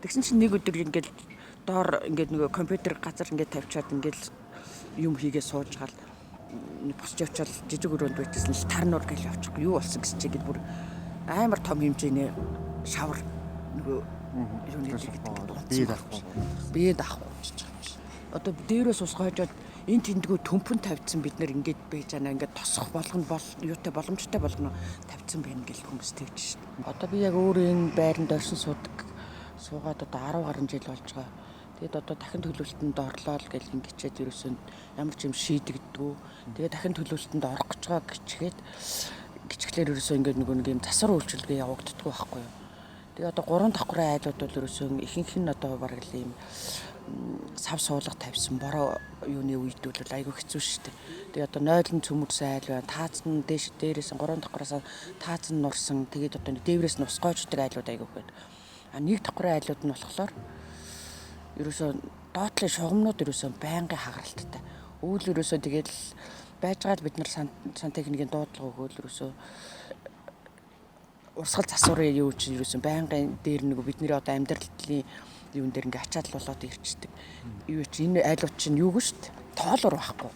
Тэгсэн чинь нэг өдөр ингээд доор ингээд нөгөө компьютер газар ингээд тавьчаад ингээд юм хийгээ сууж гал босч явчаал жижиг өрөөнд байжсэн л тарнуур гэл явчихгүй юу болсон гэсэн чинь ингээд бүр амар том хэмжээний шавар нөгөө юу нэг бие даахгүй гэж байгаа юм шиг. Одоо дээрээс ус гоожоод энэ тэндгөө төмпөн тавьдсан бид нар ингээд байж байгаа ингээд тосох болгоно юутай боломжтой болгоно тавьдсан байна гэл хүмүүс тэгж шин. Одоо би яг өөрөө энэ байранд оршин суугаад одоо 10 гаруй жил болж байгаа. Тэгээд одоо дахин төлөвлөлтөнд орлоо л гэл ингэчээд ерөөсөө ямар ч юм шийдэгддэггүй. Тэгээд дахин төлөвлөлтөнд орох гэж байгаа гिचглэр ерөөсөө ингээд нэг юм засвар үйлчилгээ явагддаггүй байхгүй юу. Тэгээд одоо 3 давхрын айлууд бол ерөөсөө ихэнх нь одоо бараг л юм сав суулга тавьсан бороо юуны үед бол айгүй хэцүү шүү дээ. Тэгээ одоо нойлон цөмөрсөн айл байна. Таацсан дээрээс 3 давхраас таацсан нурсан. Тэгээд одоо дээврээс нь ус гоождаг айлууд айгүй байдаг. А нэг давхрын айлууд нь болохоор ерөөсөө доотлын шугамнууд ерөөсөө байнгын хагаралттай. Өвөл ерөөсөө тэгээд байж байгаа л бид нар сантехникийн дуудлага өгөөл ерөөсөө урсгал засварын юу чинь ерөөсөө байнгын дээр нэг бидний одоо амьдралын юун дээр ингээ ачаал болоод ирчдэг. Юу чи энэ айлууд чинь юу гэж шүү дээ. Тоолор байхгүй.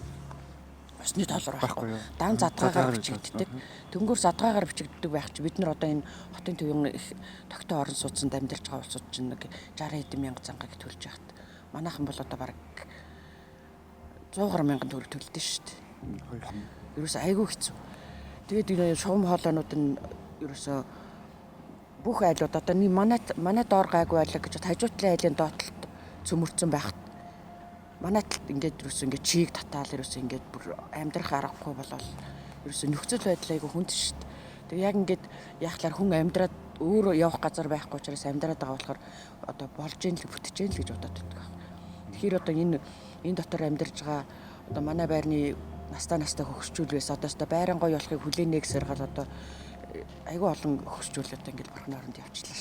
Усны тоолор байхгүй. Дан задгаагаар бичигддэг. Дөнгөөр задгаагаар бичигддэг байх чи бид нар одоо энэ хотын төвийн их тогтоо орон сууцнд амьдарч байгаа улсууд чинь нэг 60 хэдэн мянга зангааг төлж яхад. Манайхан бол одоо бараг 100 гаруй мянган төгрөг төлдөө шүү дээ. Ерөөсөө айгүй хэцүү. Тэгээд энэ шугам хоолоонууд нь ерөөсөө бүх айлууд одоо манай доор гайгүй айлаа гэж хажуутлын айлын доотлолт цөмөрцөн байхад манай талд ингээд ерөөсөө ингээд чийг татаал ерөөсөө ингээд бүр амьдрах аргагүй болол ерөөсөө нөхцөл байдал айгүй хүнд шүү дээ. Тэг яг ингээд яахлаар хүн амьдраад өөрөө явах газар байхгүй учраас амьдраад байгаа болохоор одоо болж ийн л бүтэж ийн л гэж бодоод байдаг. Тэгэхээр одоо энэ дотор амьдарч байгаа одоо манай байрны настай хөгсчүүлвээс одоо байран гоё болохыг хүлээнэ гэсээр гал одоо айгүй олон хөгсчүүл одоо ингээд бурхан оронд явчлаа.